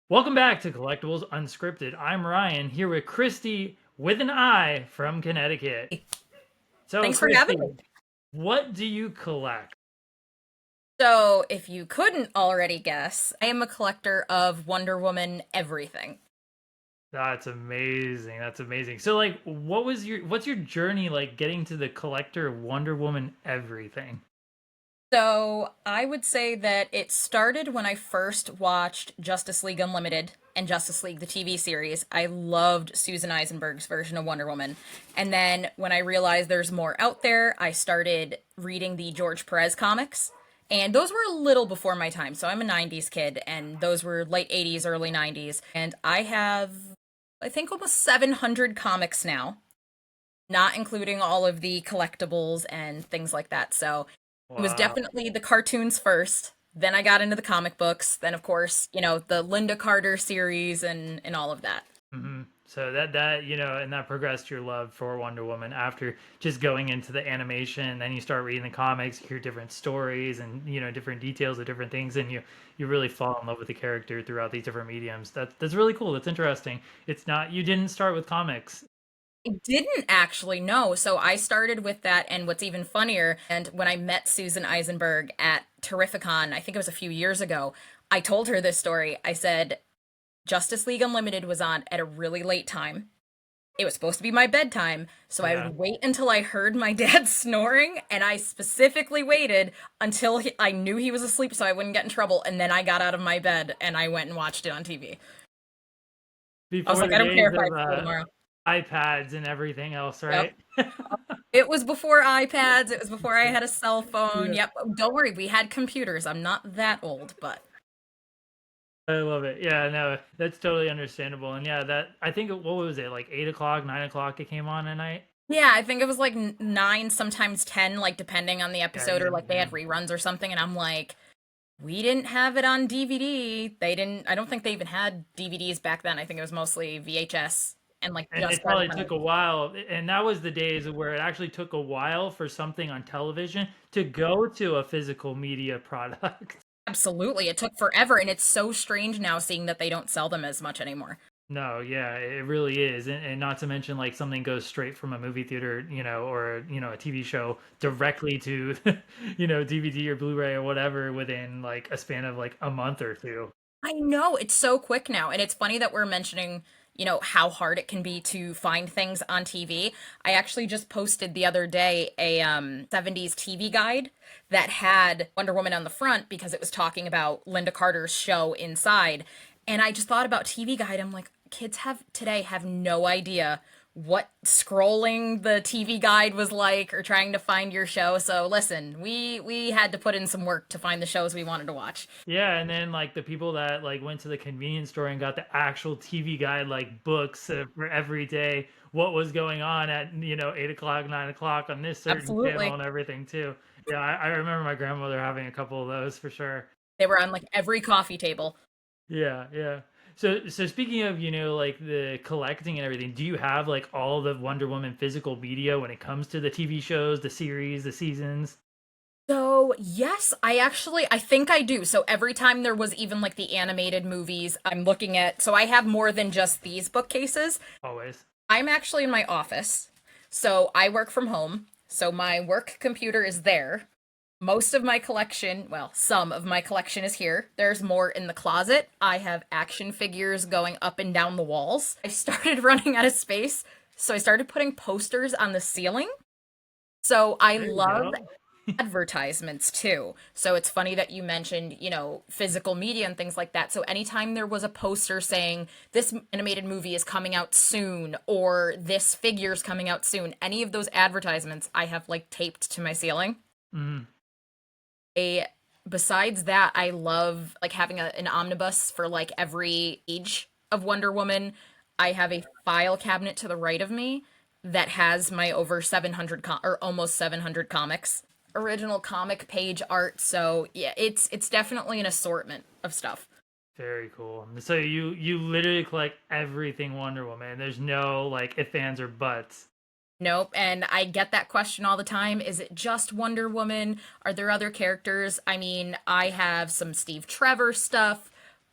Welcome back to Collectibles Unscripted. I'm Ryan here with Kristi with an I from Connecticut. So, Thanks for having Kristi, me. what do you collect? So, if you couldn't already guess, I am a collector of Wonder Woman everything. That's amazing. That's amazing. So, like, what's your journey like getting to the collector of Wonder Woman everything? So, I would say that it started when I first watched Justice League Unlimited and Justice League, the TV series. I loved Susan Eisenberg's version of Wonder Woman. And then when I realized there's more out there, I started reading the George Perez comics. And those were a little before my time. So I'm a 90s kid, and those were late 80s, early 90s. And I have, I think, almost 700 comics now, not including all of the collectibles and things like that. So it was Wow. definitely the cartoons first. Then I got into the comic books. Then, of course, the Linda Carter series and all of that. So and that progressed your love for Wonder Woman after just going into the animation. Then you start reading the comics, you hear different stories and different details of different things, and you really fall in love with the character throughout these different mediums. That's really cool. That's interesting. It's not you didn't start with comics. I didn't actually know. So I started with that. And what's even funnier, and when I met Susan Eisenberg at Terrificon, I think it was a few years ago, I told her this story. I said, Justice League Unlimited was on at a really late time. It was supposed to be my bedtime, so I Yeah. would wait until I heard my dad snoring, and I specifically waited until I knew he was asleep so I wouldn't get in trouble, and then I got out of my bed and I went and watched it on TV. I was Before like, the I don't care days if I have of school tomorrow. iPads and everything else, Yep. right? It was before iPads, it was before I had a cell phone. Yeah. Yep. Don't worry, we had computers. I'm not that old, but I love it. Yeah, no, that's totally understandable. And yeah, that I think what was it, like 8 o'clock, 9 o'clock it came on at night? yeah, I think it was like 9, sometimes 10, like depending on the Yeah, episode, or yeah, like they yeah. had reruns or something, and I'm like, we didn't have it on DVD. They didn't, I don't think they even had DVDs back then. I think it was mostly VHS and like And just it started probably coming. took a while, and that was the days where it actually took a while for something on television to go to a physical media product. Absolutely. It took forever, and it's so strange now seeing that they don't sell them as much anymore. No, yeah, it really is. And not to mention like something goes straight from a movie theater, or a TV show directly to DVD or Blu-ray or whatever within like a span of like a month or two. I know, it's so quick now, and it's funny that we're mentioning, how hard it can be to find things on TV. I actually just posted the other day a 70s TV guide that had Wonder Woman on the front because it was talking about Linda Carter's show inside. And I just thought about TV guide. I'm like, kids have today have no idea what scrolling the TV guide was like or trying to find your show. So listen, we had to put in some work to find the shows we wanted to watch. Yeah, and then like the people that like went to the convenience store and got the actual TV guide like books for every day, what was going on at 8 o'clock, 9 o'clock on this certain channel Absolutely. and everything too. Yeah, I remember my grandmother having a couple of those for sure. They were on like every coffee table. Yeah, yeah. So speaking of, like the collecting and everything, do you have like all the Wonder Woman physical media when it comes to the TV shows, the series, the seasons? So, yes, I think I do. So every time there was even like the animated movies, I'm looking at, so I have more than just these bookcases. Always. I'm actually in my office. So I work from home. So my work computer is there. Most of my collection, well, some of my collection is here. There's more in the closet. I have action figures going up and down the walls. I started running out of space, so I started putting posters on the ceiling. So I There you love go. advertisements too. So it's funny that you mentioned, physical media and things like that. So anytime there was a poster saying this animated movie is coming out soon or this figure's coming out soon, any of those advertisements I have like taped to my ceiling. Mhm. A Besides that, I love like having an omnibus for like every age of Wonder Woman. I have a file cabinet to the right of me that has my over 700 or almost 700 comics, original comic page art. So yeah, it's definitely an assortment of stuff. Very cool. So you literally collect everything Wonder Woman. There's no like if, ands, or buts. Nope. And I get that question all the time. Is it just Wonder Woman? Are there other characters? I mean, I have some Steve Trevor stuff,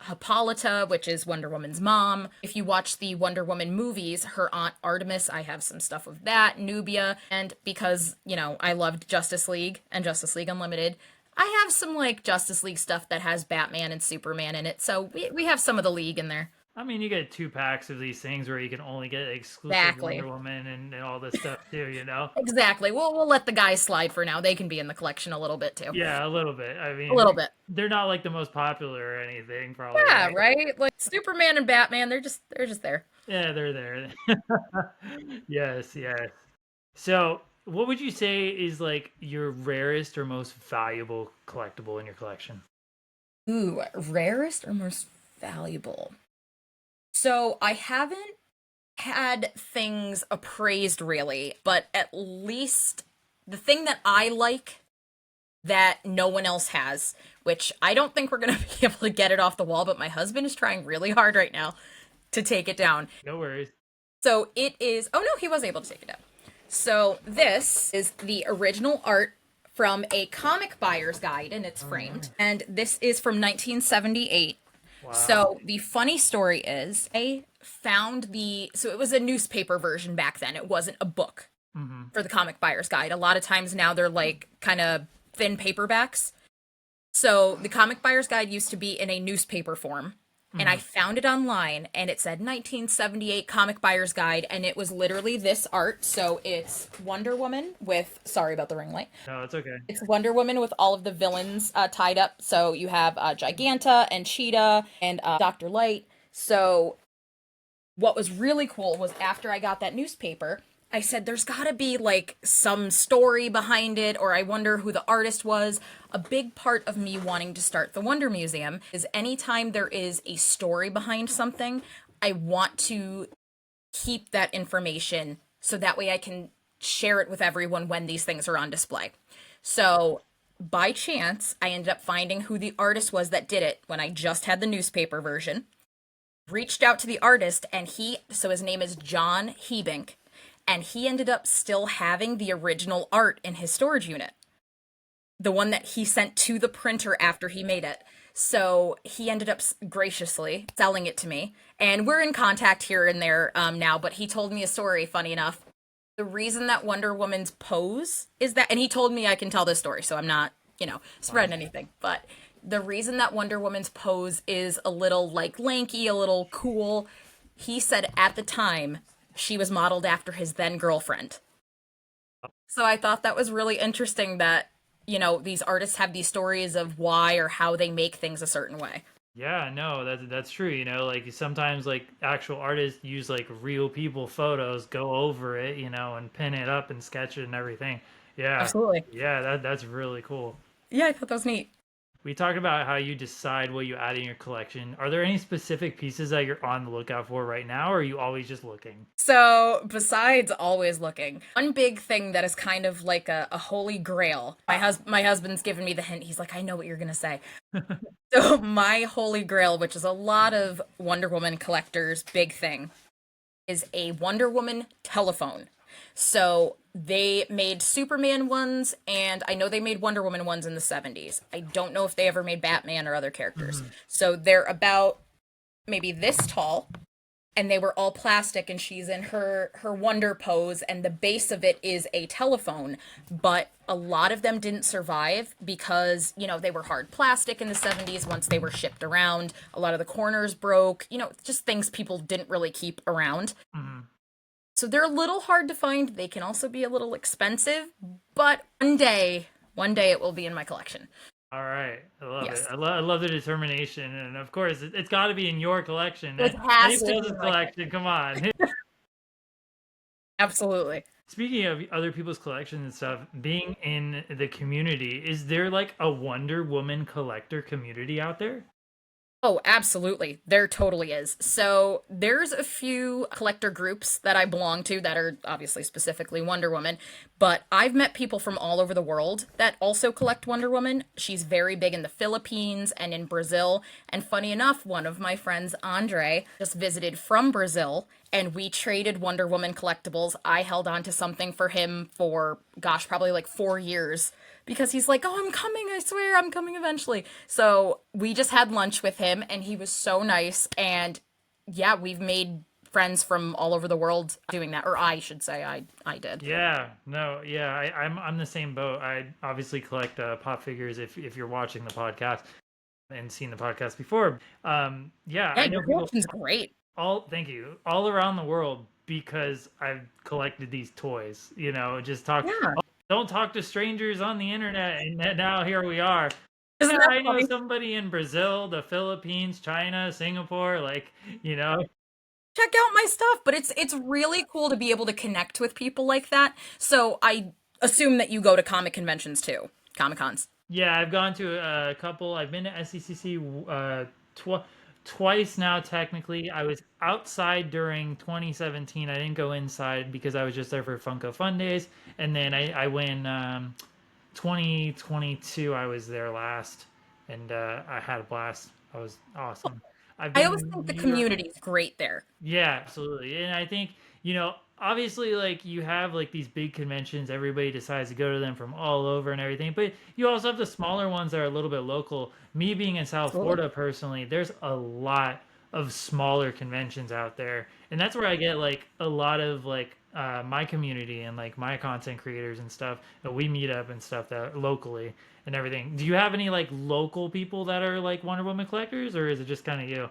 Hippolyta, which is Wonder Woman's mom. If you watch the Wonder Woman movies, her aunt Artemis, I have some stuff of that, Nubia, and because, I loved Justice League and Justice League Unlimited, I have some like Justice League stuff that has Batman and Superman in it, so we have some of the League in there. I mean, you get 2 packs of these things where you can only get exclusive Exactly. Wonder Woman and all this stuff too, you know? Exactly. We'll let the guys slide for now. They can be in the collection a little bit too. Yeah, a little bit. I A mean, little bit. they're not like the most popular or anything, probably, Yeah, right? right? Like Superman and Batman, they're just there. Yeah, they're there. Yes, yes. So, what would you say is like your rarest or most valuable collectible in your collection? Ooh, rarest or most valuable? So I haven't had things appraised really, but at least the thing that I like that no one else has, which I don't think we're going to be able to get it off the wall, but my husband is trying really hard right now to take it down. No worries. So it is, oh no, he was able to take it down. So this is the original art from a comic buyer's guide, and it's framed. And this is from 1978. Wow. So the funny story is, so it was a newspaper version back then. It wasn't a book for the comic buyer's guide. A lot of times now they're like kind of thin paperbacks. So the comic buyer's guide used to be in a newspaper form. And I found it online, and it said 1978 comic buyer's guide, and it was literally this art. So it's Wonder Woman with, sorry about the ring light. No, it's okay. It's Wonder Woman with all of the villains tied up. So you have Giganta and Cheetah and Dr. Light. So what was really cool was after I got that newspaper, I said, there's got to be like some story behind it, or I wonder who the artist was. A big part of me wanting to start the Wonder Museum is anytime there is a story behind something, I want to keep that information so that way I can share it with everyone when these things are on display. So by chance, I ended up finding who the artist was that did it when I just had the newspaper version. Reached out to the artist, and so his name is John Hebink. And he ended up still having the original art in his storage unit. The one that he sent to the printer after he made it. So he ended up graciously selling it to me. And we're in contact here and there now, but he told me a story, funny enough. The reason that Wonder Woman's pose is that, and he told me I can tell this story, so I'm not, spreading anything. But the reason that Wonder Woman's pose is a little like lanky, a little cool, he said at the time, she was modeled after his then girlfriend. So I thought that was really interesting that, these artists have these stories of why or how they make things a certain way. Yeah, no, that's true. Like sometimes like actual artists use like real people photos, go over it, and pin it up and sketch it and everything. Yeah. Absolutely. Yeah, that's really cool. Yeah, I thought that was neat. We talked about how you decide what you add in your collection. Are there any specific pieces that you're on the lookout for right now, or are you always just looking? So, besides always looking, one big thing that is kind of like a holy grail. My husband's given me the hint. He's like, I know what you're gonna say. So, my holy grail, which is a lot of Wonder Woman collectors' big thing, is a Wonder Woman telephone. So they made Superman ones, and I know they made Wonder Woman ones in the 70s. I don't know if they ever made Batman or other characters. So they're about maybe this tall, and they were all plastic, and she's in her wonder pose, and the base of it is a telephone. But a lot of them didn't survive because, they were hard plastic in the 70s once they were shipped around. A lot of the corners broke, just things people didn't really keep around. So they're a little hard to find. They can also be a little expensive, but one day it will be in my collection. All right. I love Yes. it. I love the determination. And of course, it's got to be in your collection. It has to be Anybody else's in my collection. Come on. Absolutely. Speaking of other people's collections and stuff, being in the community, is there like a Wonder Woman collector community out there? Oh, absolutely. There totally is. So there's a few collector groups that I belong to that are obviously specifically Wonder Woman, but I've met people from all over the world that also collect Wonder Woman. She's very big in the Philippines and in Brazil. And funny enough, one of my friends, Andre, just visited from Brazil, and we traded Wonder Woman collectibles. I held on to something for him for, gosh, probably like 4 years because he's like, "Oh, I'm coming, I swear, I'm coming eventually." So we just had lunch with him, and he was so nice. And yeah, we've made friends from all over the world doing that, or I should say, I did. Yeah, no, yeah, I'm the same boat. I obviously collect pop figures if you're watching the podcast and seen the podcast before. Yeah, Yeah, I know your people collection's great. thank you, all around the world because I've collected these toys. Just talk. Yeah, Oh, don't talk to strangers on the internet, and now here we are. isn't Yeah, that I know funny? somebody in Brazil, the Philippines, China, Singapore. You know, Check out my stuff, but it's really cool to be able to connect with people like that. So I assume that you go to comic conventions too, comic cons. yeah, I've gone to a couple. I've been to SCCC twice now. Technically, I was outside during 2017. I didn't go inside because I was just there for Funko Fun Days, and then I went 2022. I was there last, and I had a blast. I was awesome. I've I been always in think the New York. community is great there. Yeah, absolutely. And I think, obviously like you have like these big conventions, everybody decides to go to them from all over and everything, but you also have the smaller ones that are a little bit local. Me being in South Absolutely. Florida personally, there's a lot of smaller conventions out there. And that's where I get like a lot of like my community and like my content creators and stuff that we meet up and stuff that locally and everything. Do you have any like local people that are like Wonder Woman collectors, or is it just kind of you?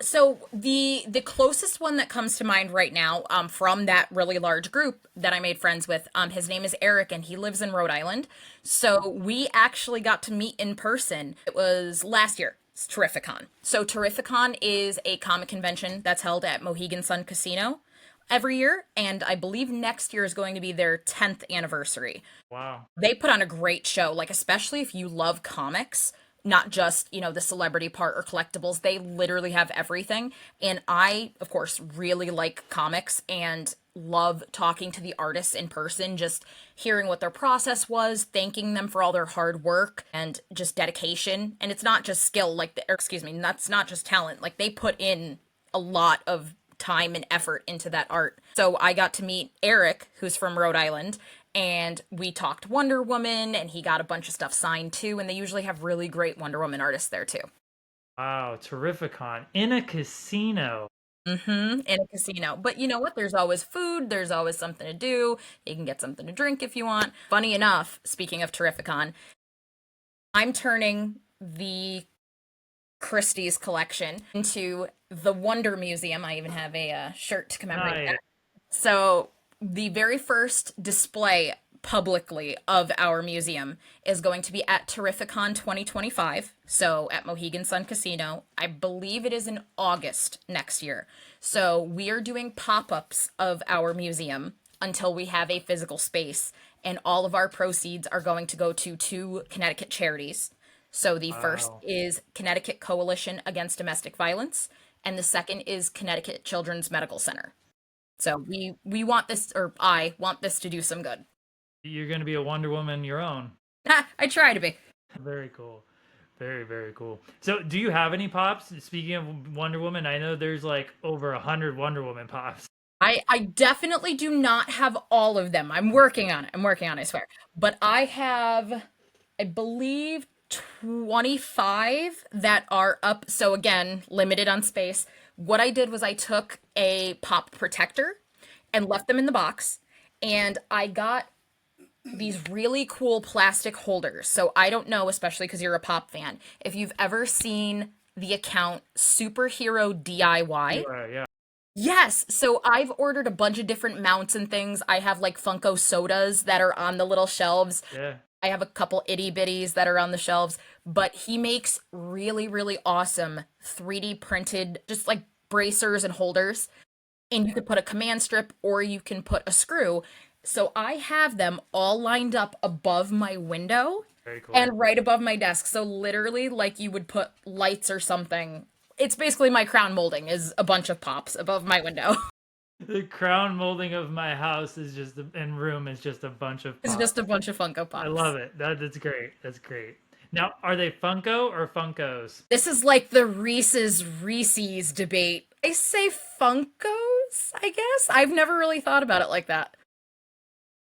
So the closest one that comes to mind right now, from that really large group that I made friends with, his name is Eric, and he lives in Rhode Island. So we actually got to meet in person. It was last year. It's Terrificon. So Terrificon is a comic convention that's held at Mohegan Sun Casino every year, and I believe next year is going to be their 10th anniversary. Wow. They put on a great show, like especially if you love comics, not just, the celebrity part or collectibles. They literally have everything. And I, of course, really like comics and love talking to the artists in person, just hearing what their process was, thanking them for all their hard work and just dedication. And it's not just skill, or excuse me, that's not just talent. Like they put in a lot of time and effort into that art. So I got to meet Eric, who's from Rhode Island, and we talked Wonder Woman, and he got a bunch of stuff signed too. And they usually have really great Wonder Woman artists there too. Wow, Terrificon in a casino. In a casino. But you know what? There's always food, there's always something to do. You can get something to drink if you want. Funny enough, speaking of Terrificon, I'm turning the Kristi's collection into the Wonder Museum. I even have a shirt to commemorate Nice. that. So, the very first display publicly of our museum is going to be at Terrificon 2025. So, at Mohegan Sun Casino. I believe it is in August next year. So, we are doing pop ups of our museum until we have a physical space. And all of our proceeds are going to go to two Connecticut charities. So, the first Wow. is Connecticut Coalition Against Domestic Violence, and the second is Connecticut Children's Medical Center. So we want this, or I want this to do some good. You're going to be a Wonder Woman your own. I try to be. Very cool. Very, very cool. So, do you have any pops? Speaking of Wonder Woman, I know there's like over 100 Wonder Woman pops. I definitely do not have all of them. I'm working on it. I'm working on it, I swear. But I have, I believe, 25 that are up. So again, limited on space. What I did was I took a pop protector and left them in the box. And I got these really cool plastic holders. So I don't know, especially because you're a pop fan, if you've ever seen the account Superhero DIY. Yeah, yeah. Yes, so I've ordered a bunch of different mounts and things. I have like Funko sodas that are on the little shelves. Yeah. I have a couple itty bitties that are on the shelves, but he makes really, really awesome 3D printed, just like bracers and holders. And you could put a command strip or you can put a screw. So I have them all lined up above my window Very cool. and right above my desk. So literally, like you would put lights or something. It's basically my crown molding is a bunch of pops above my window. The crown molding of my house is just and room is just a bunch of It's pops. just a bunch of Funko I Pops. love it. That's great. That's great. Now, are they Funko or Funkos? This is like the Reese's debate. I say Funkos, I guess. I've never really thought about it like that.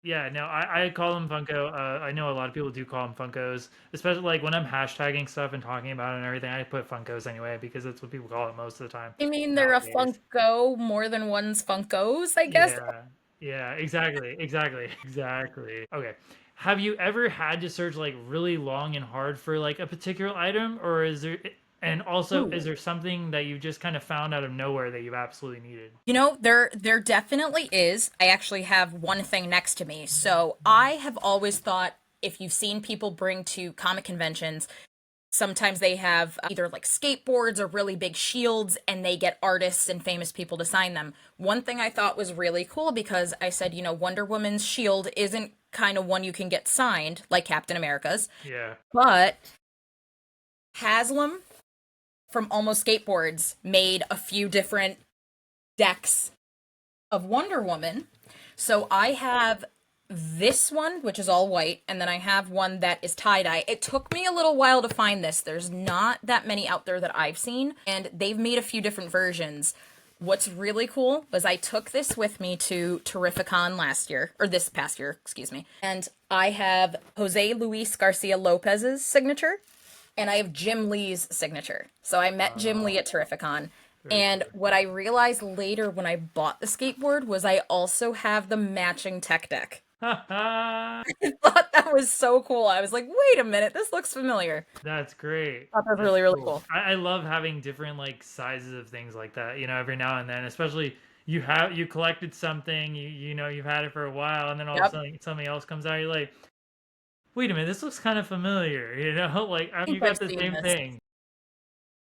Yeah, no, I call them Funko. I know a lot of people do call them Funkos, especially like when I'm hashtagging stuff and talking about it and everything. I put Funkos anyway because that's what people call it most of the time I mean, they're a nowadays. Funko more than one's Funkos, I guess. Yeah, yeah, exactly, exactly, exactly. Okay, have you ever had to search like really long and hard for like a particular item, or is there? And also, Ooh. is there something that you just kind of found out of nowhere that you absolutely needed? You know, there definitely is. I actually have one thing next to me. So I have always thought if you've seen people bring to comic conventions, sometimes they have either like skateboards or really big shields and they get artists and famous people to sign them. One thing I thought was really cool because I said, you know, Wonder Woman's shield isn't kind of one you can get signed like Captain America's, Yeah. but Haslam from Almost Skateboards made a few different decks of Wonder Woman. So I have this one, which is all white, and then I have one that is tie-dye. It took me a little while to find this. There's not that many out there that I've seen, and they've made a few different versions. What's really cool was I took this with me to Terrificon last year, or this past year, excuse me, and I have Jose Luis Garcia Lopez's signature, and I have Jim Lee's signature. So I met Jim Lee at Terrificon. Very And what I realized later when I bought the skateboard was I also have the matching tech deck. cool. I thought that was so cool. I was like, wait a minute, this looks familiar. That's great. I thought that was That's really, really cool. cool. I love having different like sizes of things like that, every now and then, especially you collected something, you've had it for a while, and then all of a Yep. sudden something else comes out, you're like, wait a minute, this looks kind of familiar, like I you think I've got the seen same this. thing.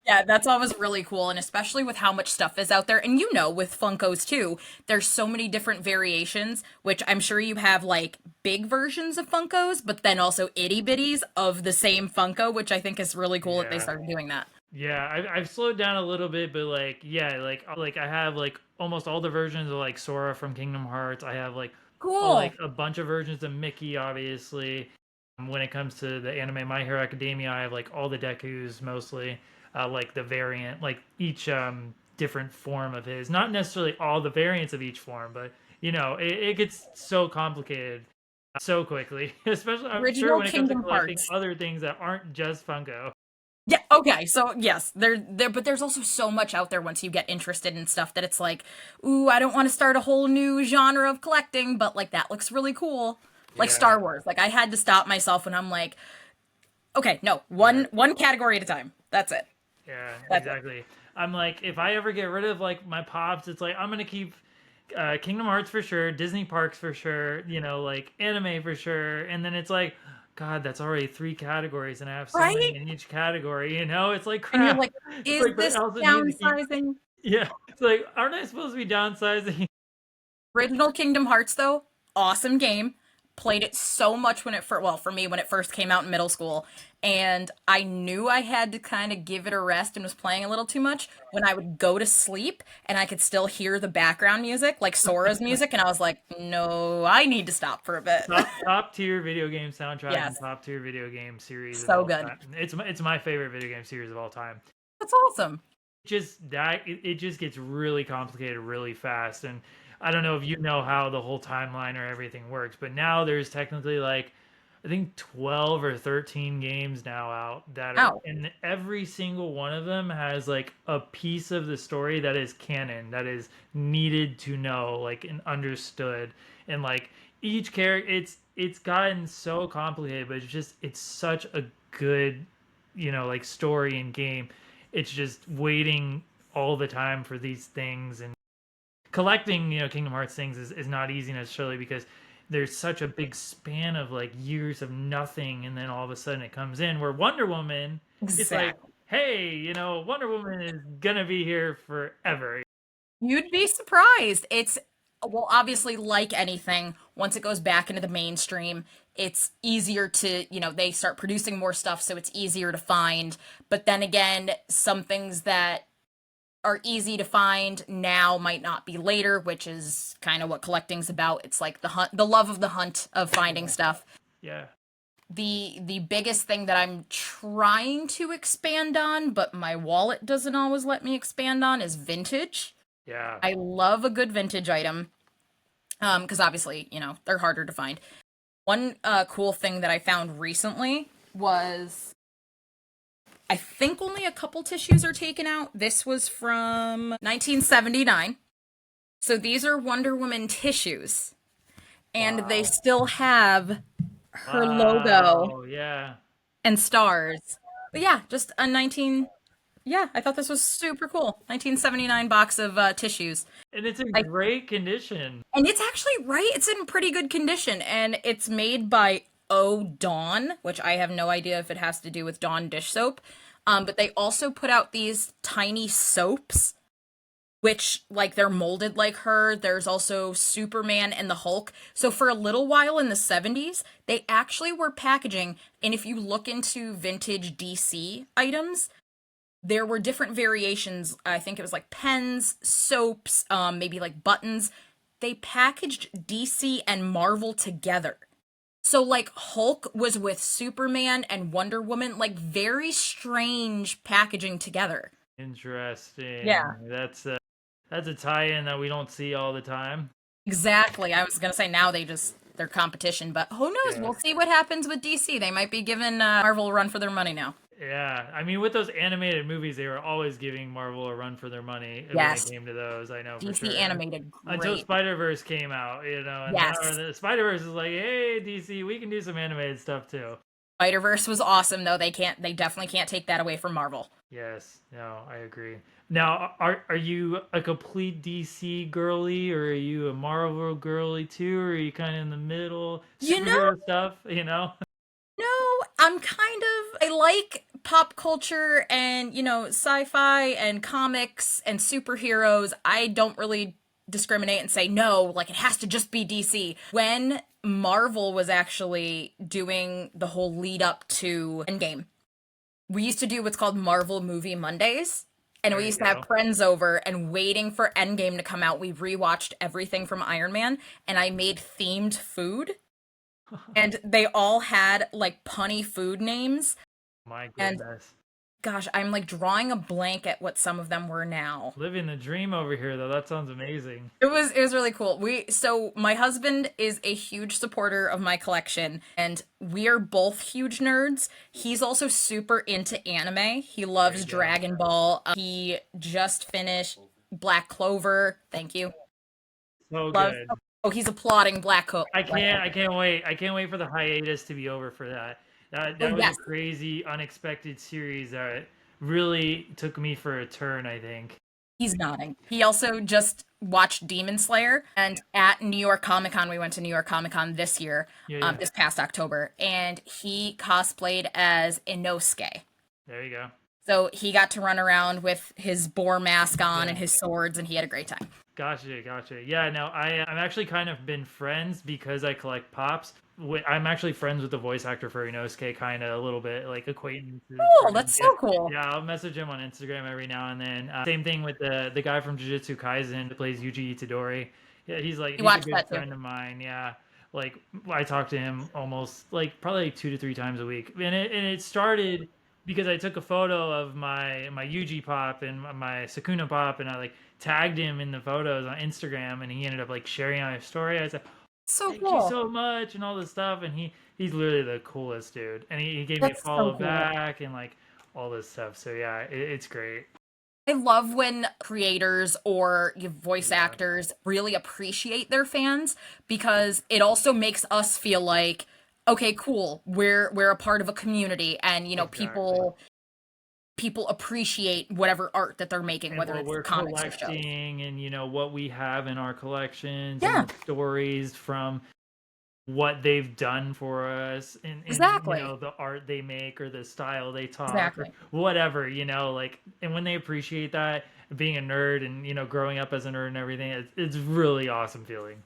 Yeah, that's always really cool, and especially with how much stuff is out there. And you know, with Funkos too, there's so many different variations, which I'm sure you have like big versions of Funkos, but then also itty bitties of the same Funko, which I think is really cool that they Yeah. started doing that. Yeah, I've slowed down a little bit, but like, yeah, like I have like almost all the versions of like Sora from Kingdom Hearts. I have like Cool. a bunch of versions of Mickey, obviously. When it comes to the anime My Hero Academia, I have like all the Dekus mostly, like the variant, like each different form of his. Not necessarily all the variants of each form, but it gets so complicated so quickly. Especially, I'm sure Original when it comes to Kingdom collecting Hearts. other things that aren't just Funko. Yeah, okay. So yes, there but there's also so much out there once you get interested in stuff that it's like, ooh, I don't want to start a whole new genre of collecting, but like that looks really cool. Like Yeah, Star Wars. Like I had to stop myself when I'm like, okay, no, yeah. one category at a time. That's it. Yeah, That's it. exactly. I'm like, if I ever get rid of like my pops, it's like I'm gonna keep Kingdom Hearts for sure, Disney parks for sure, like anime for sure, and then it's like, God, that's already three categories, and I have so many Right? in each category. It's like And you're crap. like, It's is like, but I this also need to keep. downsizing? Yeah, it's like, aren't I supposed to be downsizing? Original Kingdom Hearts though, awesome game. Played it so much when it first, well, for me when it first came out in middle school, and I knew I had to kind of give it a rest and was playing a little too much when I would go to sleep and I could still hear the background music, like Sora's music, and I was like, no, I need to stop for a bit. Top tier video game soundtrack and Yes, top tier video game series of so all good. time. It's my favorite video game series of all time. That's awesome. It just gets really complicated really fast, and I don't know if you know how the whole timeline or everything works, but now there's technically like I think 12 or 13 games now out that are, Ow. and every single one of them has like a piece of the story that is canon, that is needed to know, like, and understood. And like each character, it's gotten so complicated, but it's such a good, like story and game. It's just waiting all the time for these things, and collecting Kingdom Hearts things is not easy necessarily because there's such a big span of like years of nothing, and then all of a sudden it comes in, where Wonder Woman, it's like, Exactly. hey, Wonder Woman is gonna be here forever. You'd be surprised. It's, well, obviously, like anything, once it goes back into the mainstream, it's easier to, they start producing more stuff, so it's easier to find. But then again, some things that are easy to find now might not be later, which is kind of what collecting's about. It's like the hunt, the love of the hunt of finding Yeah, stuff. yeah, The biggest thing that I'm trying to expand on, but my wallet doesn't always let me expand on, is vintage. yeah. I love a good vintage item. Because obviously, they're harder to find. One cool thing that I found recently was I think only a couple tissues are taken out. This was from 1979. So these are Wonder Woman tissues, and they Wow. still have her logo Wow. Yeah. and stars. But yeah, just a 19. Yeah, I thought this was super cool. 1979 box of tissues. And it's in Like, great condition. and it's actually right. It's in pretty good condition, and it's made by Dawn, which I have no idea if it has to do with Dawn dish soap. But they also put out these tiny soaps, which like they're molded like her. There's also Superman and the Hulk. So for a little while in the 70s, they actually were packaging, and if you look into vintage DC items, there were different variations. I think it was like pens, soaps, maybe like buttons. They packaged DC and Marvel together. So like Hulk was with Superman and Wonder Woman, like very strange packaging together. Interesting. Yeah. That's a tie-in that we don't see all the time. Exactly. I was gonna say now they're competition, but who knows? Yeah. We'll see what happens with DC. They might be giving Marvel a run for their money now. Yeah, I mean, with those animated movies, they were always giving Marvel a run for their money when it Yes, came to those. I know for DC sure. animated, Until great. Spider-Verse came out, and now Yes, the Spider-Verse is like, hey, DC, we can do some animated stuff too. Spider Verse was awesome though. They definitely can't take that away from Marvel. Yes, no, I agree. Now, are you a complete DC girly, or are you a Marvel girly too, or are you kind of in the middle, You know, superhero stuff? no, I'm I like pop culture and, sci-fi and comics and superheroes. I don't really discriminate and say no, like it has to just be DC. When Marvel was actually doing the whole lead up to Endgame, we used to do what's called Marvel Movie Mondays. And There we you used to have go. friends over and waiting for Endgame to come out. We rewatched everything from Iron Man and I made themed food. And they all had like punny food names. My And goodness. gosh, I'm like drawing a blank at what some of them were now. Living the dream over here, though. That sounds amazing. It was really cool. So my husband is a huge supporter of my collection and we are both huge nerds. He's also super into anime. He There loves you go. Dragon Ball. He just finished Black Clover. Thank you. So Love. good. Oh, he's applauding Black I Clover. can't wait. I can't wait for the hiatus to be over for that. Oh That was a yes, crazy, unexpected series that really took me for a turn, I think. he's nodding. He also just watched Demon Slayer, and at New York Comic Con, we went to New York Comic Con this year, Yeah, yeah. this past October, and he cosplayed as Inosuke. There you go. So he got to run around with his boar mask on and Yeah. his swords, and he had a great time. Gotcha, gotcha. Yeah, no, I'm actually kind of been friends because I collect pops. I'm actually friends with the voice actor for Inosuke, kind of a little bit like acquaintances. Cool, Friends. that's Yeah, so cool. yeah. I'll message him on Instagram every now and then. Same thing with the guy from Jujutsu Kaisen that plays Yuji Itadori. Yeah, You he's a watched good that too. friend of mine. Yeah, like I talk to him almost like probably like 2 to 3 times a week, and it started because I took a photo of my Yuji pop and my Sakuna pop, and I like tagged him in the photos on Instagram, and he ended up like sharing on his story. I said, So "Thank you cool. so much," and all this stuff, and he's literally the coolest dude, and he gave me a That's so follow cool. back and like all this stuff. So yeah, it's great. I love when creators or voice Yeah, actors really appreciate their fans because it also makes us feel like, okay, cool, we're a part of a community, and exactly. people appreciate whatever art that they're making, And whether what it's we're comics or shows. collecting, and what we have in our collections, and Yeah, the stories from what they've done for us, and exactly, the art they make or the style they talk or exactly. whatever, like, and when they appreciate that, being a nerd and growing up as a nerd and everything, it's really awesome feeling.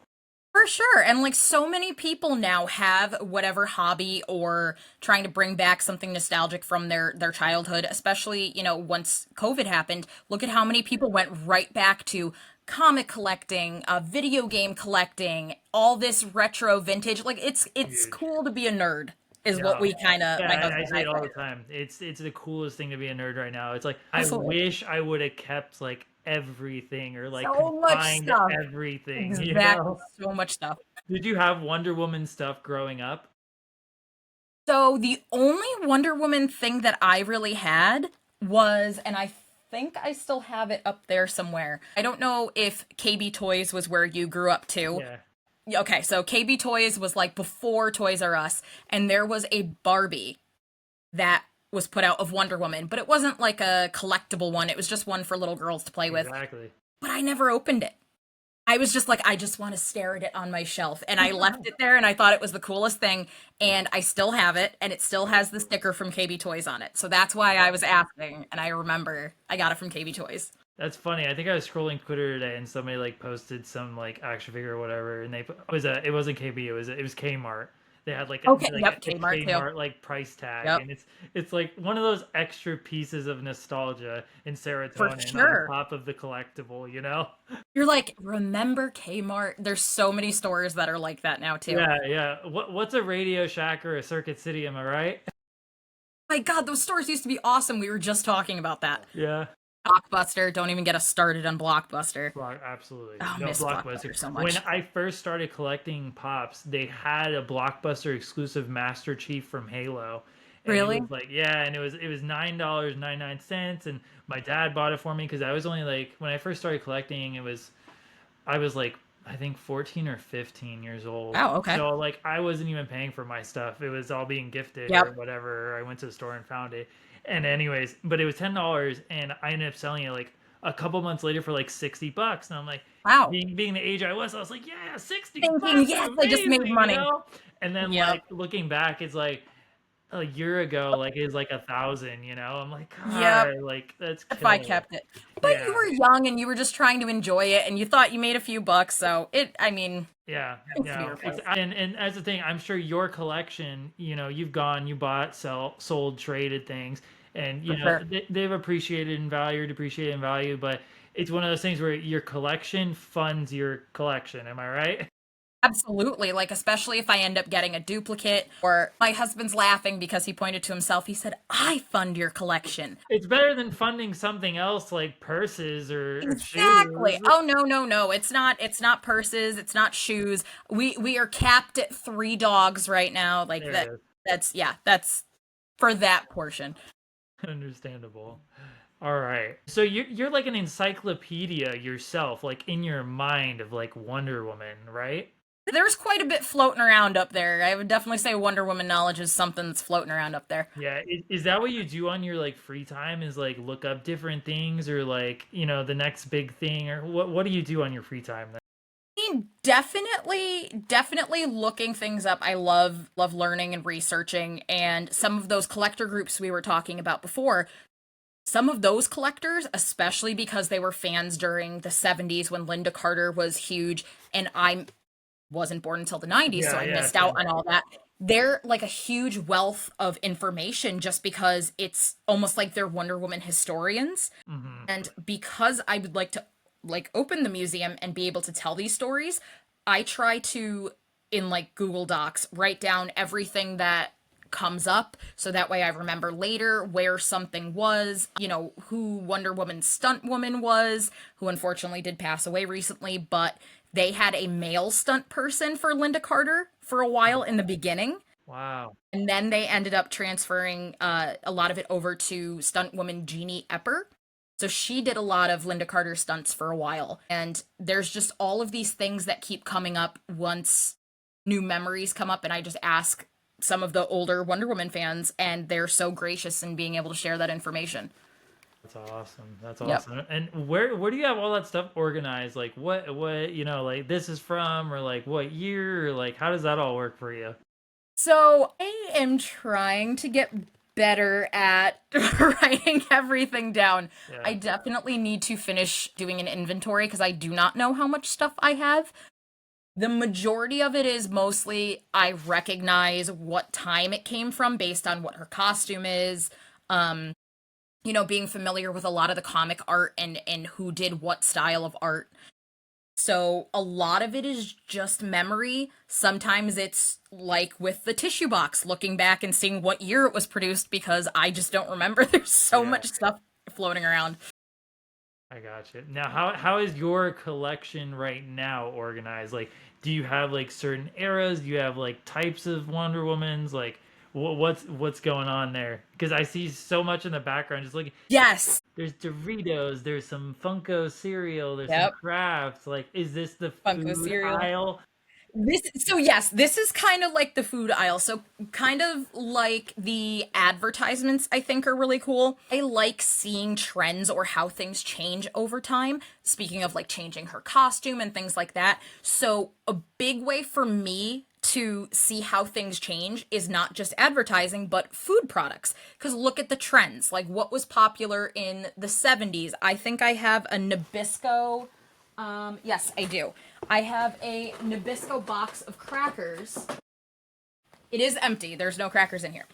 For sure. And like so many people now have whatever hobby or trying to bring back something nostalgic from their childhood, especially, once COVID happened. Look at how many people went right back to comic collecting, video game collecting, all this retro vintage. Like it's Huge. cool to be a nerd is what Yeah. we kind of Yeah, my I husband say and I it all say. the time. It's the coolest thing to be a nerd right now. It's like I Absolutely. wish I would have kept like everything or like could So much find stuff. everything, you Exactly. know? So much stuff. Did you have Wonder Woman stuff growing up? So the only Wonder Woman thing that I really had was, and I think I still have it up there somewhere. I don't know if KB Toys was where you grew up too. Yeah. Okay, so KB Toys was like before Toys R Us, and there was a Barbie that was put out of Wonder Woman, but it wasn't like a collectible one. It was just one for little girls to play with. Exactly. But I never opened it. I was just like, I just want to stare at it on my shelf. And I left it there and I thought it was the coolest thing. And I still have it. And it still has the sticker from KB Toys on it. So that's why I was asking. And I remember I got it from KB Toys. That's funny. I think I was scrolling Twitter today and somebody like posted some like action figure or whatever, and it wasn't KB, it was Kmart. They had like Okay, a yep, Kmart too. Kmart like price tag, Yep, and it's like one of those extra pieces of nostalgia and for serotonin on sure. top of the collectible, you know? You're like, remember Kmart? There's so many stores that are like that now too. Yeah, yeah. What's a Radio Shack or a Circuit City? Am I right? My God, those stores used to be awesome. We were just talking about that. Yeah. Blockbuster. Don't even get us started on Blockbuster. Absolutely. Oh, I No, miss Blockbuster. Blockbuster so When much. I first started collecting Pops, they had a Blockbuster exclusive Master Chief from Halo. And it Really? was like, yeah, and it was $9.99, and my dad bought it for me because I was only like when I first started collecting, I was like I think 14 or 15 years old. Wow, okay. So like I wasn't even paying for my stuff. It was all being gifted or Yep. whatever. I went to the store and found it. And anyways, but it was $10 and I ended up selling it like a couple months later for like $60. And I'm like, Wow. being the age I was like, yeah, 60 Thinking, bucks, yes, I just made amazing, you money. know? And then Yep. like looking back, it's like a year ago, like it was like 1,000, you know? I'm like, Yep. God, like that's If I killer. kept it. But you Yeah. were young and you were just trying to enjoy it and you thought you made a few bucks, so I mean, Yeah, it's no, beautiful. and as the thing, I'm sure your collection, you bought, sold, traded things, and For sure. they've appreciated in value, depreciated in value, but it's one of those things where your collection funds your collection. Am I right? Absolutely. Like, especially if I end up getting a duplicate, or my husband's laughing because he pointed to himself. He said, I fund your collection. It's better than funding something else like purses or Exactly. shoes. Oh no, no, no. It's not purses, it's not shoes. We are capped at 3 dogs right now. Like There it that is. that's for that portion. Understandable. All right. So you're like an encyclopedia yourself, like in your mind of like Wonder Woman, right? There's quite a bit floating around up there. I would definitely say Wonder Woman knowledge is something that's floating around up there. Yeah, is that what you do on your like free time? Is like look up different things or like, the next big thing or what do you do on your free time then? I mean, definitely looking things up. I love learning and researching, and some of those collector groups we were talking about before, some of those collectors, especially because they were fans during the 70s when Linda Carter was huge, and I wasn't born until the 90s, so Yeah, I yeah, missed out same. on all that. They're like a huge wealth of information just because it's almost like they're Wonder Woman historians. Hmm. And because I would like to like open the museum and be able to tell these stories, I try to in like Google Docs write down everything that comes up so that way I remember later where something was, who Wonder Woman's stunt woman was, who unfortunately did pass away recently, but they had a male stunt person for Linda Carter for a while in the beginning. Wow. And then they ended up transferring a lot of it over to stunt woman Jeannie Epper. So she did a lot of Linda Carter stunts for a while. And there's just all of these things that keep coming up once new memories come up. And I just ask some of the older Wonder Woman fans, and they're so gracious in being able to share that information. That's awesome. That's Yep. awesome. And where do you have all that stuff organized? Like what, like this is from or like what year or like how does that all work for you? So I am trying to get better at writing everything down. Yeah. I definitely need to finish doing an inventory because I do not know how much stuff I have. The majority of it is mostly I recognize what time it came from based on what her costume is. Um, being familiar with a lot of the comic art and who did what style of art. So a lot of it is just memory. Sometimes it's like with the tissue box, looking back and seeing what year it was produced because I just don't remember. There's so Yeah. much stuff floating around. I got you. Now, how is your collection right now organized? Like, do you have like certain eras? Do you have like types of Wonder Womans? Like, what's going on there? Because I see so much in the background. Just like Yes. there's Doritos, there's some Funko cereal, there's some Yep. crafts. Like, is this the Funko food cereal. aisle? Yes, this is kind of like the food aisle. So kind of like the advertisements I think are really cool. I like seeing trends or how things change over time. Speaking of like changing her costume and things like that. So a big way for me to see how things change is not just advertising but food products, because look at the trends, like what was popular in the 70s. I think I have a Nabisco. Yes, I do. I have a Nabisco box of crackers. It is empty. There's no crackers in here.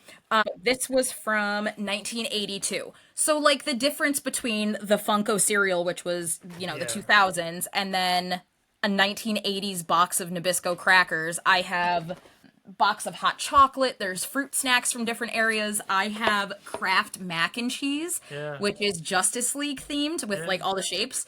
This was from 1982. So, like, the difference between the Funko cereal, which was, the Yeah. 2000s, and then a 1980s box of Nabisco crackers. I have box of hot chocolate. There's fruit snacks from different areas. I have Kraft mac and cheese, Yeah. which is Justice League themed with Yeah. like all the shapes.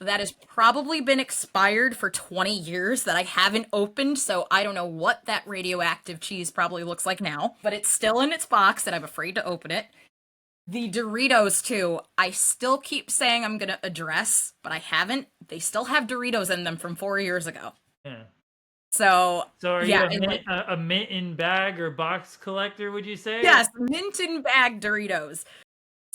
That has probably been expired for 20 years that I haven't opened, so I don't know what that radioactive cheese probably looks like now, but it's still in its box and I'm afraid to open it. The Doritos, too, I still keep saying I'm gonna address, but I haven't. They still have Doritos in them from 4 years ago. Yeah. So, So, are you yeah, a mint in bag or box collector? Would you say? yes, mint in bag Doritos.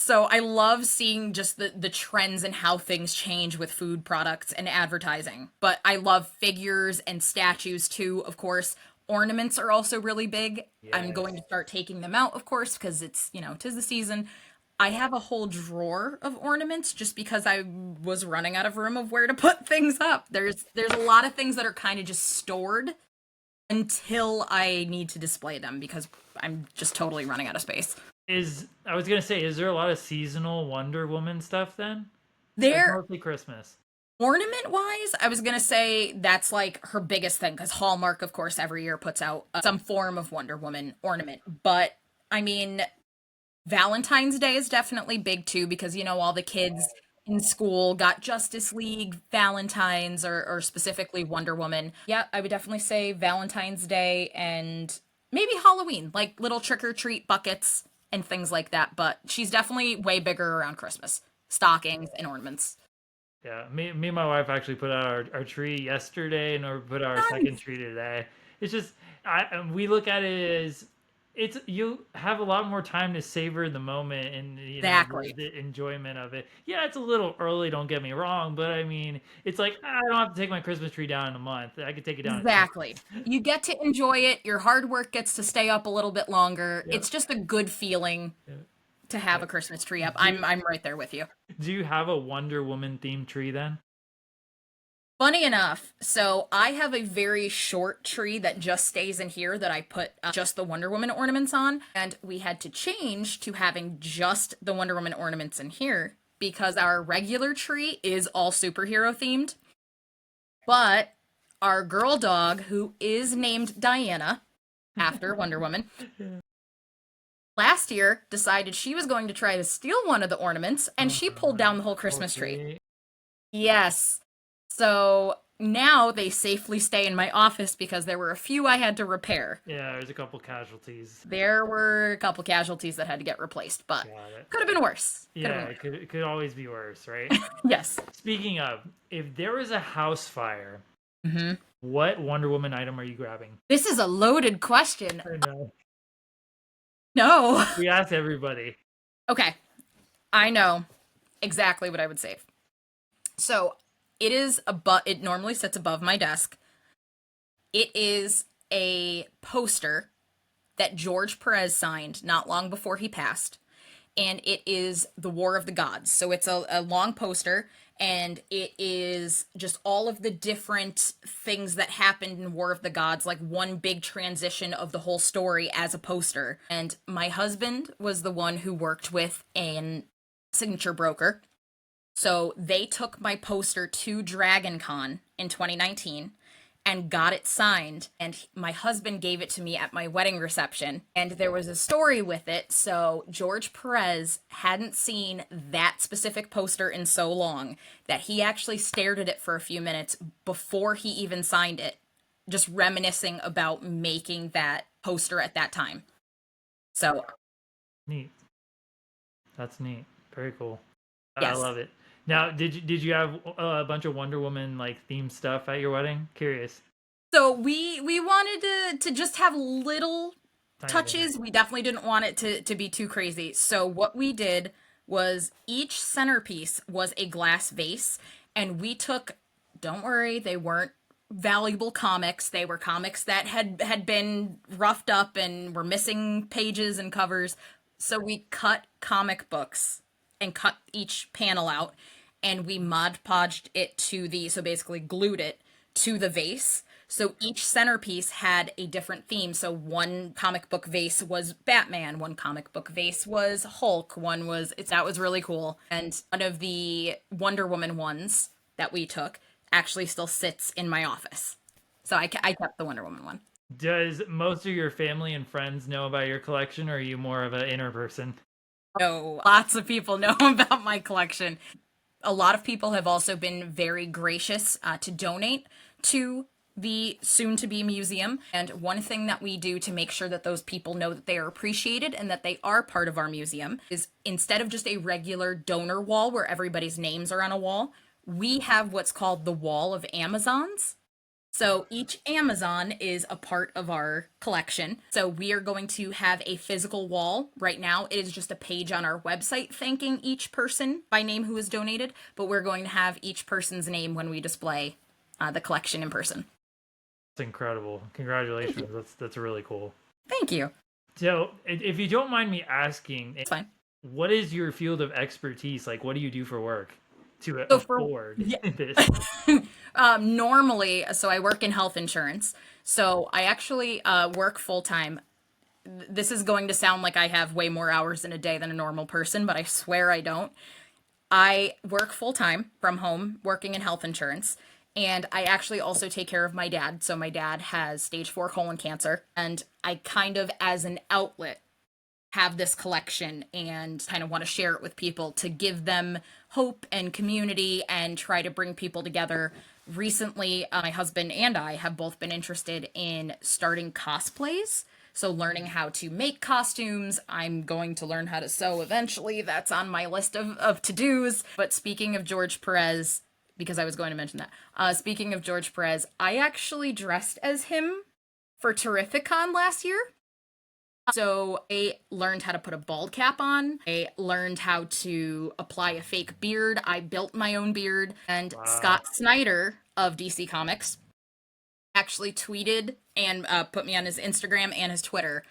So I love seeing just the trends and how things change with food products and advertising. But I love figures and statues too, of course. Ornaments are also really big. I'm going to Yes. start taking them out, of course, because it's, 'tis the season. I have a whole drawer of ornaments just because I was running out of room of where to put things up. There's a lot of things that are kind of just stored until I need to display them because I'm just totally running out of space. I was gonna say, is there a lot of seasonal Wonder Woman stuff then? Or it's There mostly Christmas? Ornament wise, I was gonna say that's like her biggest thing because Hallmark, of course, every year puts out some form of Wonder Woman ornament. But I mean, Valentine's Day is definitely big too because all the kids in school got Justice League Valentines or specifically Wonder Woman. Yeah, I would definitely say Valentine's Day and maybe Halloween, like little trick or treat buckets and things like that. But she's definitely way bigger around Christmas, stockings and ornaments. Yeah, me and my wife actually put out our tree yesterday, and we put out our second Nice. tree today. It's just we look at it as it's you have a lot more time to savor the moment and Exactly. the enjoyment of it. Yeah, it's a little early, don't get me wrong, but I mean, it's like I don't have to take my Christmas tree down in a month. I could take it down in 2 months. Exactly. You get to enjoy it. Your hard work gets to stay up a little bit longer. Yep. It's just a good feeling Yep. to have a Yep. Christmas tree up. Do you, I'm right there with you. do you have a Wonder Woman themed tree then? Funny enough, so I have a very short tree that just stays in here that I put just the Wonder Woman ornaments on, and we had to change to having just the Wonder Woman ornaments in here because our regular tree is all superhero themed. But our girl dog, who is named Diana after Wonder Woman, last year decided she was going to try to steal one of the ornaments and she pulled down the whole Christmas tree. Okay. Yes. So now they safely stay in my office because there were a few I had to repair. Yeah, there's a couple casualties. There were a couple casualties that had to get replaced, but Got it. could have been worse. Could have Yeah, been it could always be worse, right? worse. Yes. Speaking of, if there was a house fire, hmm what Wonder Woman item are you grabbing? This is a loaded question. I know. No. We asked everybody. Okay. I know exactly what I would save. So it normally sits above my desk. It is a poster that George Perez signed not long before he passed. And it is the War of the Gods. So it's a long poster, and it is just all of the different things that happened in War of the Gods, like one big transition of the whole story as a poster. And my husband was the one who worked with an signature broker. So they took my poster to Dragon Con in 2019, and got it signed. And my husband gave it to me at my wedding reception. And there was a story with it. So George Perez hadn't seen that specific poster in so long that he actually stared at it for a few minutes before he even signed it, just reminiscing about making that poster at that time. So Neat. That's neat. Very cool. yes. I love it. Now, did you have a bunch of Wonder Woman like themed stuff at your wedding? Curious. So we wanted to just have little Tiny touches. thing. We definitely didn't want it to be too crazy. So what we did was each centerpiece was a glass vase, and we took, don't worry, they weren't valuable comics. They were comics that had been roughed up and were missing pages and covers. So we cut comic books and cut each panel out, and we Mod Podged it to so basically glued it to the vase. So each centerpiece had a different theme. So one comic book vase was Batman, one comic book vase was Hulk, that was really cool. And one of the Wonder Woman ones that we took actually still sits in my office. So I kept the Wonder Woman one. Does most of your family and friends know about your collection, or are you more of an inner person? No, lots of people know about my collection. A lot of people have also been very gracious to donate to the soon-to-be museum. And one thing that we do to make sure that those people know that they are appreciated and that they are part of our museum is, instead of just a regular donor wall where everybody's names are on a wall, we have what's called the Wall of Amazons. So each Amazon is a part of our collection. So we are going to have a physical wall. Right now, it is just a page on our website thanking each person by name who has donated, but we're going to have each person's name when we display the collection in person. That's incredible. Congratulations. That's really cool. Thank you. So, if you don't mind me asking, It's fine. what is your field of expertise? Like, what do you do for work to So afford this? Normally, so I work in health insurance. So I actually work full time. This is going to sound like I have way more hours in a day than a normal person, but I swear I don't. I work full time from home, working in health insurance. And I actually also take care of my dad. So my dad has stage 4 colon cancer. And I kind of, as an outlet, have this collection and kind of want to share it with people to give them hope and community and try to bring people together. Recently, my husband and I have both been interested in starting cosplays. So learning how to make costumes. I'm going to learn how to sew eventually. That's on my list of to-dos. But speaking of George Perez, because I was going to mention that. Speaking of George Perez, I actually dressed as him for Terrificon last year. So I learned how to put a bald cap on. I learned how to apply a fake beard. I built my own beard. And Wow. Scott Snyder of DC Comics actually tweeted and put me on his Instagram and his Twitter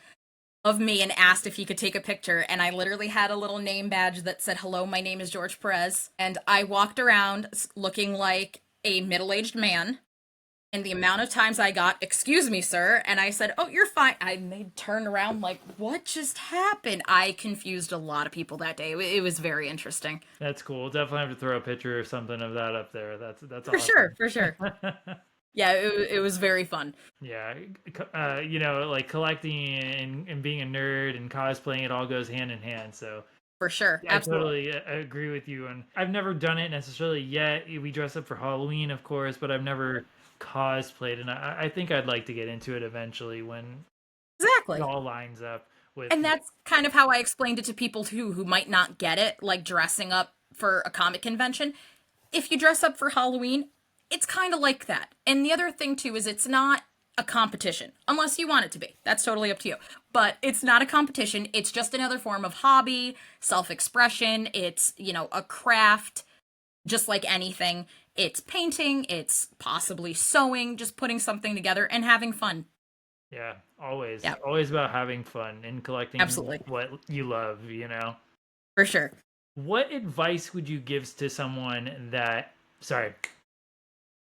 of me and asked if he could take a picture. And I literally had a little name badge that said, "Hello, my name is George Perez." And I walked around looking like a middle-aged man. And the amount of times I got, "Excuse me, sir," and I said, "Oh, you're fine," they turned around like, "What just happened?" I confused a lot of people that day. It was very interesting. That's cool. Definitely have to throw a picture or something of that up there. That's For awesome. sure. Yeah, it was very fun. Yeah, like collecting and being a nerd and cosplaying, it all goes hand in hand. So For sure. yeah, I Absolutely. totally agree with you. And I've never done it necessarily yet. We dress up for Halloween, of course, but I've never cosplayed, and I think I'd like to get into it eventually when it Exactly. all lines up with. And that's kind of how I explained it to people too who might not get it, like dressing up for a comic convention. If you dress up for Halloween, it's kind of like that. And the other thing too is it's not a competition unless you want it to be. That's totally up to you. But it's not a competition. It's just another form of hobby, self-expression. It's, a craft, just like anything. It's painting, it's possibly sewing, just putting something together and having fun. Yeah, always. Yeah. Always about having fun and collecting Absolutely. what you love, For sure. What advice would you give to someone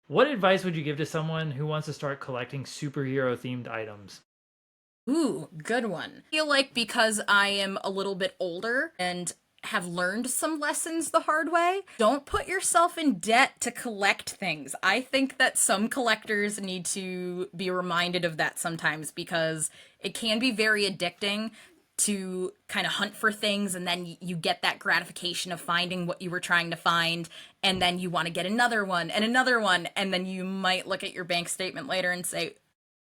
what advice would you give to someone who wants to start collecting superhero themed items? Ooh, good one. I feel like because I am a little bit older and have learned some lessons the hard way. Don't put yourself in debt to collect things. I think that some collectors need to be reminded of that sometimes because it can be very addicting to kind of hunt for things and then you get that gratification of finding what you were trying to find and then you want to get another one and then you might look at your bank statement later and say,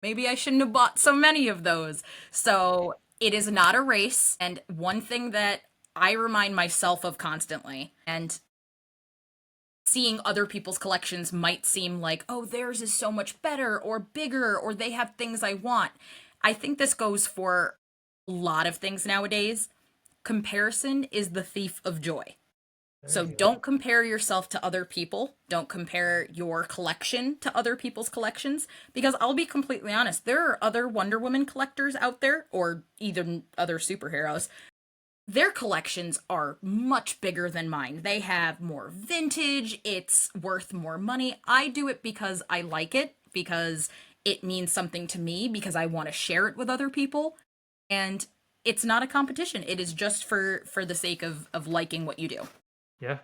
maybe I shouldn't have bought so many of those. So it is not a race. And one thing that I remind myself of constantly, and seeing other people's collections might seem like, oh, theirs is so much better or bigger, or they have things I want. I think this goes for a lot of things nowadays. Comparison is the thief of joy. So don't compare yourself to other people. Don't compare your collection to other people's collections. Because I'll be completely honest, there are other Wonder Woman collectors out there, or even other superheroes. Their collections are much bigger than mine. They have more vintage, it's worth more money. I do it because I like it, because it means something to me, because I want to share it with other people. And it's not a competition. It is just for the sake of liking what you do. Yeah.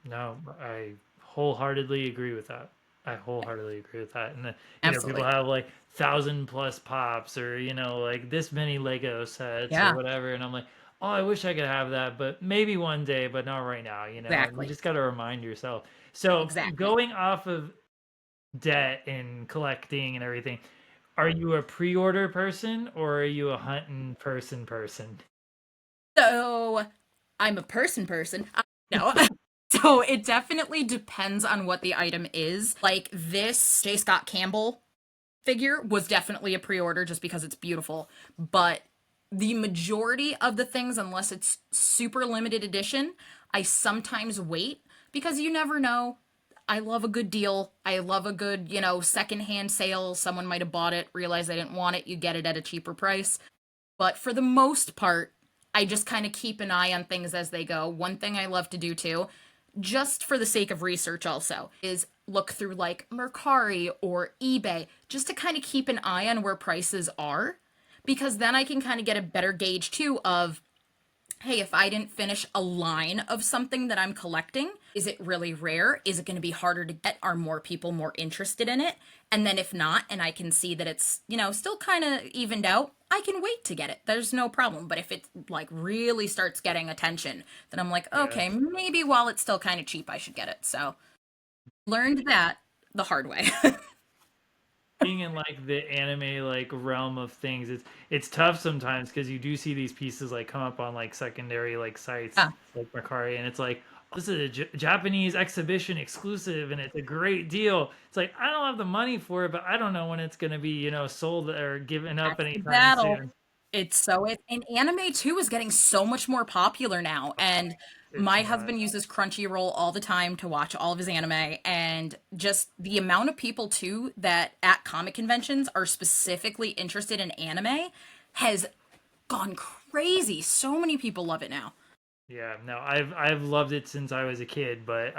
No, I wholeheartedly agree with that. I wholeheartedly agree with that. And people Absolutely. have like 1,000+ pops or like this many Lego sets or Yeah, whatever, and I'm like, oh, I wish I could have that, but maybe one day, but not right now. And you exactly. just got to remind yourself. So Exactly. going off of debt and collecting and everything, are you a pre-order person or are you a hunting person? So I'm a person. No. So it definitely depends on what the item is. Like this J. Scott Campbell figure was definitely a pre-order just because it's beautiful. But the majority of the things, unless it's super limited edition, I sometimes wait because you never know. I love a good deal. I love a good, secondhand sale. Someone might have bought it, realized they didn't want it. You get it at a cheaper price. But for the most part, I just kind of keep an eye on things as they go. One thing I love to do too, just for the sake of research also, is look through like Mercari or eBay just to kind of keep an eye on where prices are. Because then I can kind of get a better gauge too of, hey, if I didn't finish a line of something that I'm collecting, is it really rare? Is it going to be harder to get? Are more people more interested in it? And then if not, and I can see that it's, still kind of evened out, I can wait to get it. There's no problem. But if it like really starts getting attention, then I'm like, Yeah. okay, maybe while it's still kind of cheap, I should get it. So learned that the hard way. Being in like the anime like realm of things, it's tough sometimes because you do see these pieces like come up on like secondary like sites Yeah, like Mercari, and it's like, oh, this is a Japanese exhibition exclusive and it's a great deal. It's like I don't have the money for it, but I don't know when it's gonna be sold or given up that's the anytime battle. soon. And anime too is getting so much more popular now. And It's my not. husband uses Crunchyroll all the time to watch all of his anime. And just the amount of people too that at comic conventions are specifically interested in anime has gone crazy. So many people love it now. Yeah, no, I've loved it since I was a kid, but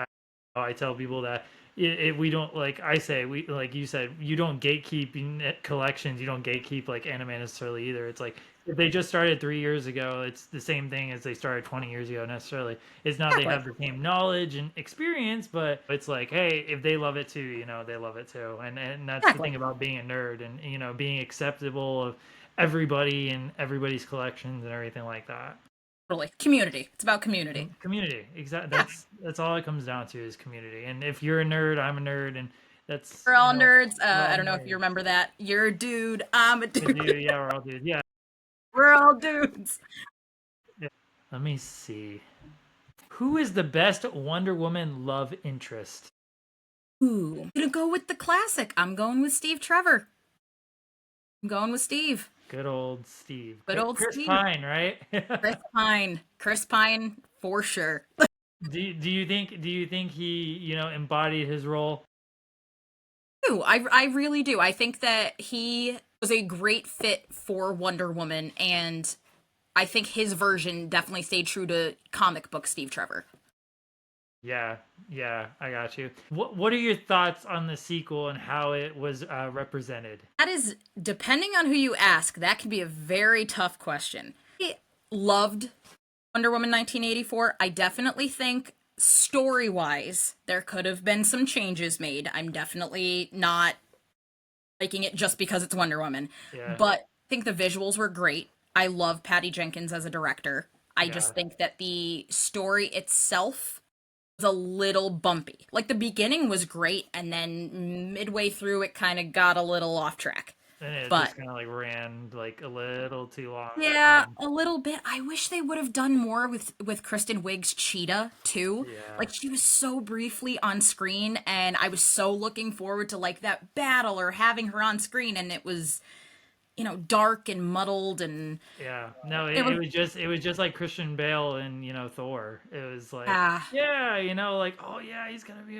I tell people that we don't, like I say, we, like you said, you don't gatekeep collections, you don't gatekeep like anime necessarily either. It's like if they just started 3 years ago, it's the same thing as they started 20 years ago necessarily. It's not they Exactly. have the same knowledge and experience, but it's like, hey, if they love it too, they love it too. And that's the Exactly. thing about being a nerd and being acceptable of everybody and everybody's collections and everything like that. Totally. Community. It's about community. Community, exactly. Yeah. That's all it comes down to is community. And if you're a nerd, I'm a nerd, and that's We're all nerds. we're I all don't know if you nerds. remember that. You're a dude. I'm a The dude, dude. yeah, we're all dudes. Yeah, We're all dudes. yeah. Let me see. Who is the best Wonder Woman love interest? Ooh. I'm gonna go with the classic. I'm going with Steve Trevor. I'm going with Steve. Good old Steve, Good old Chris Steve. Pine, right? Chris Pine. Chris Pine for sure. Do you think he embodied his role? I really do. I think that he was a great fit for Wonder Woman, and I think his version definitely stayed true to comic book Steve Trevor. Yeah, yeah, I got you. What are your thoughts on the sequel and how it was represented? That is, depending on who you ask, that can be a very tough question. I loved Wonder Woman 1984. I definitely think story-wise, there could have been some changes made. I'm definitely not liking it just because it's Wonder Woman. Yeah, But I think the visuals were great. I love Patty Jenkins as a director. I yeah. just think that the story itself was a little bumpy. Like the beginning was great, and then midway through it kind of got a little off track. And it But just kind of like ran like a little too long. yeah, a little bit. I wish they would have done more with Kristen Wiig's Cheetah too. Yeah. Like she was so briefly on screen, and I was so looking forward to like that battle or having her on screen, and it was, dark and muddled, and Yeah, no, it was it was just like Christian Bale and Thor. It was like, ah, yeah, like, oh yeah, he's gonna be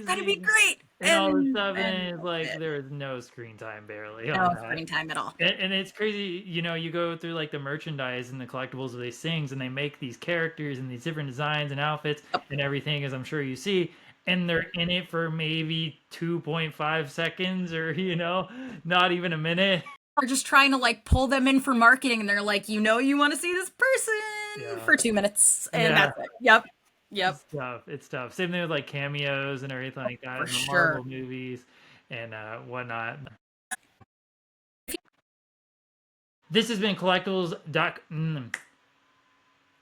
that'd be amazing great, and all this and stuff, and and it's like there is no screen time barely on no that. screen time at all. And it's crazy, you go through like the merchandise and the collectibles of these things, and they make these characters and these different designs and outfits and everything, as I'm sure you see, and they're in it for maybe 2.5 seconds or not even a minute. We're just trying to like pull them in for marketing, and they're like, you want to see this person Yeah, for 2 minutes, and yeah. that's it. Yep, yep, It's tough. It's tough. Same thing with like cameos and everything like that for in the sure. Marvel movies and whatnot. This has been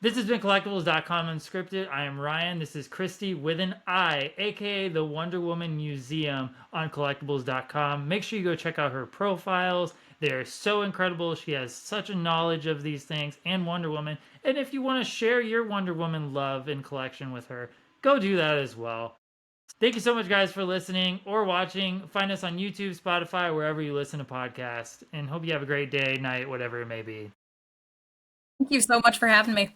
This has been collectibles.com unscripted. I am Ryan. This is Kristi with an I, aka the Wonder Woman Museum on collectibles.com. Make sure you go check out her profiles. They are so incredible. She has such a knowledge of these things and Wonder Woman. And if you want to share your Wonder Woman love and collection with her, go do that as well. Thank you so much, guys, for listening or watching. Find us on YouTube, Spotify, wherever you listen to podcasts. And hope you have a great day, night, whatever it may be. Thank you so much for having me.